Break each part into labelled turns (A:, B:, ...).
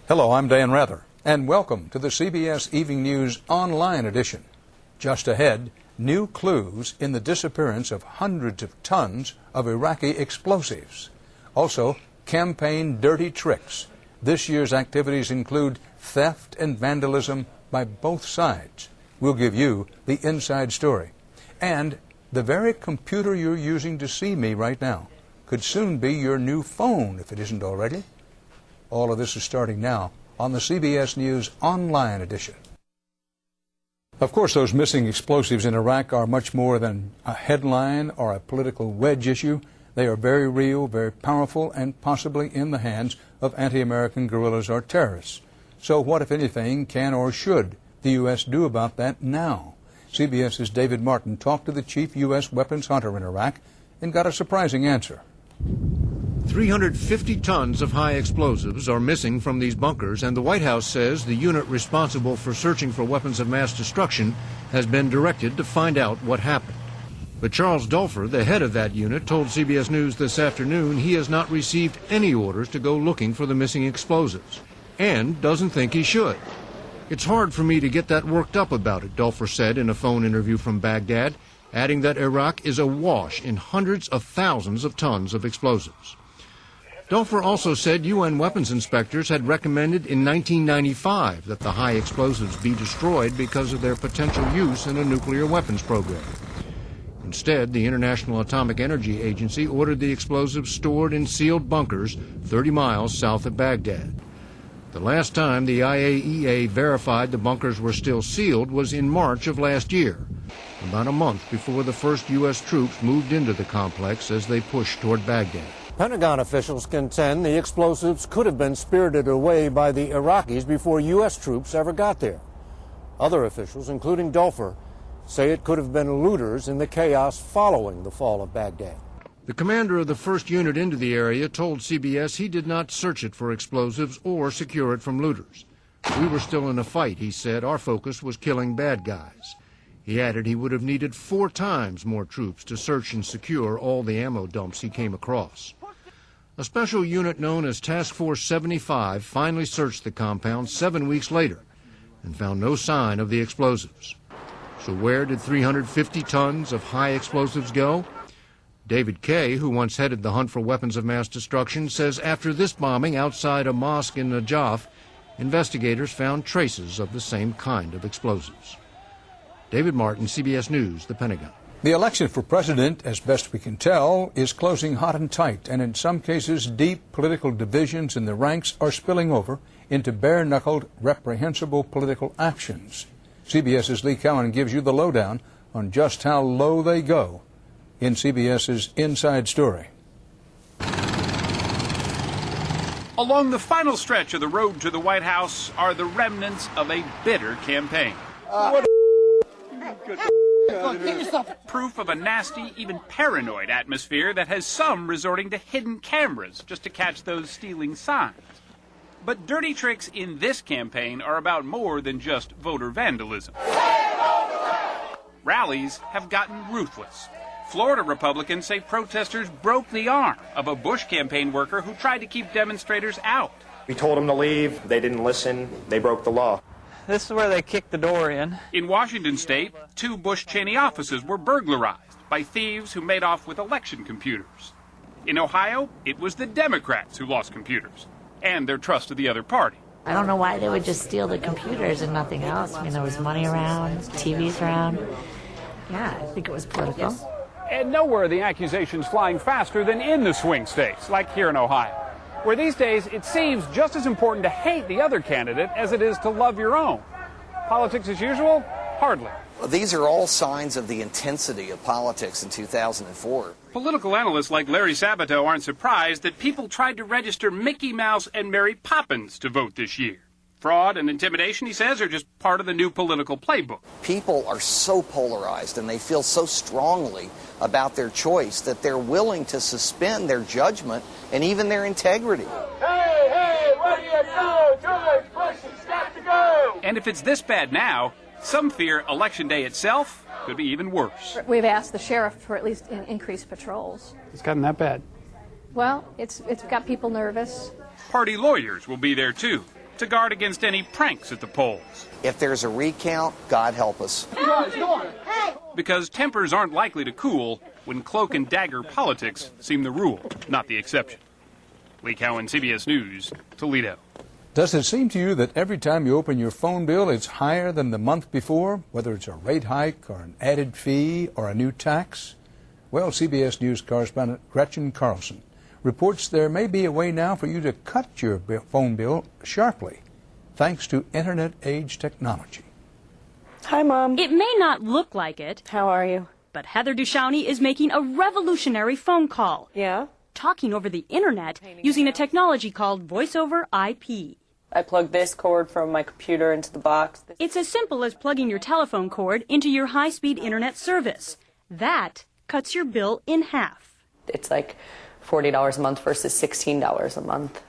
A: Hello, I'm Dan Rather, and welcome to the CBS Evening News Online edition. Just ahead, new clues in the disappearance of hundreds of tons of Iraqi explosives. Also, campaign dirty tricks. This year's activities include theft and vandalism by both sides. We'll give you the inside story. And the very computer you're using to see me right now could soon be your new phone if it isn't already. All of this is starting now on the CBS News Online edition. Of course, those missing explosives in Iraq are much more than a headline or a political wedge issue. They are very real, very powerful, and possibly in the hands of anti-American guerrillas or terrorists. So what, if anything, can or should the U.S. do about that now? CBS's David Martin talked to the chief U.S. weapons hunter in Iraq and got a surprising answer.
B: 350 tons of high explosives are missing from these bunkers, and the White House says the unit responsible for searching for weapons of mass destruction has been directed to find out what happened. But Charles Dulfer, the head of that unit, told CBS News this afternoon he has not received any orders to go looking for the missing explosives, and doesn't think he should. It's hard for me to get that worked up about it, Dulfer said in a phone interview from Baghdad, adding that Iraq is awash in hundreds of thousands of tons of explosives. Dulfer also said UN weapons inspectors had recommended in 1995 that the high explosives be destroyed because of their potential use in a nuclear weapons program. Instead, the International Atomic Energy Agency ordered the explosives stored in sealed bunkers 30 miles south of Baghdad. The last time the IAEA verified the bunkers were still sealed was in March of last year, about a month before the first U.S. troops moved into the complex as they pushed toward Baghdad.
C: Pentagon officials contend the explosives could have been spirited away by the Iraqis before U.S. troops ever got there. Other officials, including Dulfer, say it could have been looters in the chaos following the fall of Baghdad.
B: The commander of the first unit into the area told CBS he did not search it for explosives or secure it from looters. We were still in a fight, he said. Our focus was killing bad guys. He added he would have needed 4 times more troops to search and secure all the ammo dumps he came across. A special unit known as Task Force 75 finally searched the compound 7 weeks later and found no sign of the explosives. So where did 350 tons of high explosives go? David Kay, who once headed the hunt for weapons of mass destruction, says after this bombing outside a mosque in Najaf, investigators found traces of the same kind of explosives. David Martin, CBS News, the Pentagon.
A: The election for president, as best we can tell, is closing hot and tight, and in some cases deep political divisions in the ranks are spilling over into bare-knuckled, reprehensible political actions. CBS's Lee Cowan gives you the lowdown on just how low they go in CBS's Inside Story.
D: Along the final stretch of the road to the White House are the remnants of a bitter campaign. Proof of a nasty, even paranoid atmosphere that has some resorting to hidden cameras just to catch those stealing signs. But dirty tricks in this campaign are about more than just voter vandalism. Rallies have gotten ruthless. Florida Republicans say protesters broke the arm of a Bush campaign worker who tried to keep demonstrators out.
E: We told them to leave. They didn't listen. They broke the law.
F: This is where they kicked the door in.
D: In Washington state, 2 Bush-Cheney offices were burglarized by thieves who made off with election computers. In Ohio, it was the Democrats who lost computers and their trust of the other party.
G: I don't know why they would just steal the computers and nothing else. I mean, there was money around, TVs around. Yeah, I think it was political.
D: And nowhere are the accusations flying faster than in the swing states, like here in Ohio, where these days it seems just as important to hate the other candidate as it is to love your own. Politics as usual? Hardly.
H: These are all signs of the intensity of politics in 2004.
D: Political analysts like Larry Sabato aren't surprised that people tried to register Mickey Mouse and Mary Poppins to vote this year. Fraud and intimidation, he says, are just part of the new political playbook.
H: People are so polarized and they feel so strongly about their choice that they're willing to suspend their judgment and even their integrity.
I: Hey, where do you go? George Bush has got to go!
D: And if it's this bad now, some fear Election Day itself could be even worse.
J: We've asked the sheriff for at least increased patrols.
K: It's gotten that bad?
J: Well, it's got people nervous.
D: Party lawyers will be there too, to guard against any pranks at the polls.
H: If there's a recount, God help us.
D: Because tempers aren't likely to cool when cloak and dagger politics seem the rule, not the exception. Lee Cowan, CBS News, Toledo.
A: Does it seem to you that every time you open your phone bill, it's higher than the month before, whether it's a rate hike or an added fee or a new tax? Well, CBS News correspondent Gretchen Carlson reports there may be a way now for you to cut your phone bill sharply, thanks to internet-age technology.
K: Hi, Mom.
L: It may not look like it.
K: How are you?
L: But Heather Duchowny is making a revolutionary phone call.
K: Yeah?
L: Talking over the internet using a technology called Voice over IP.
K: I plug this cord from my computer into the box.
L: It's as simple as plugging your telephone cord into your high-speed internet service. That cuts your bill in half.
K: It's like $40 a month versus $16 a month.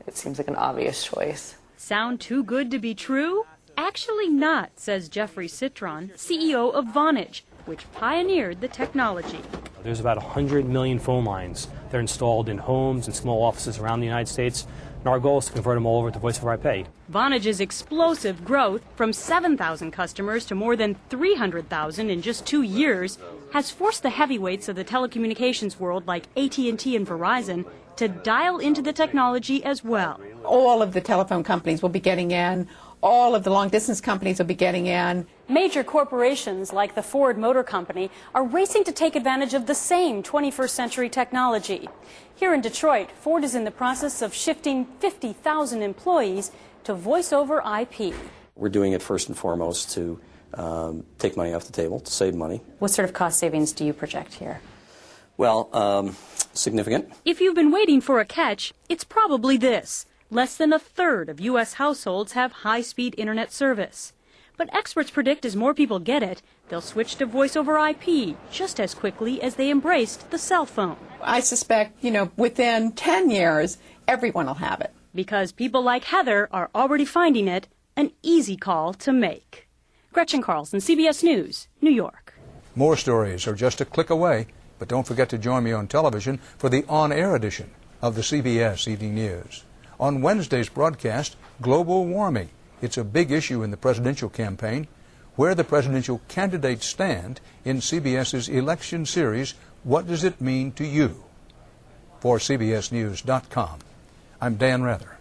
K: It seems like an obvious choice.
L: Sound too good to be true? Actually not, says Jeffrey Citron, CEO of Vonage, which pioneered the technology.
M: There's about 100 million phone lines. They're installed in homes and small offices around the United States, and our goal is to convert them all over to Voice over IP.
L: Vonage's explosive growth from 7,000 customers to more than 300,000 in just 2 years has forced the heavyweights of the telecommunications world like AT&T and Verizon to dial into the technology as well.
N: All of the telephone companies will be getting in. All of the long-distance companies will be getting in.
L: Major corporations like the Ford Motor Company are racing to take advantage of the same 21st century technology. Here in Detroit, Ford is in the process of shifting 50,000 employees to Voice over IP.
O: We're doing it first and foremost to take money off the table, to save money.
L: What sort of cost savings do you project here?
O: Well, significant.
L: If you've been waiting for a catch, it's probably this. Less than a third of U.S. households have high-speed internet service. But experts predict as more people get it, they'll switch to Voice over IP just as quickly as they embraced the cell phone.
N: I suspect, within 10 years, everyone will have it.
L: Because people like Heather are already finding it an easy call to make. Gretchen Carlson, CBS News, New York.
A: More stories are just a click away, but don't forget to join me on television for the on-air edition of the CBS Evening News. On Wednesday's broadcast, global warming. It's a big issue in the presidential campaign. Where the presidential candidates stand in CBS's election series, What Does It Mean to You? For CBSNews.com, I'm Dan Rather.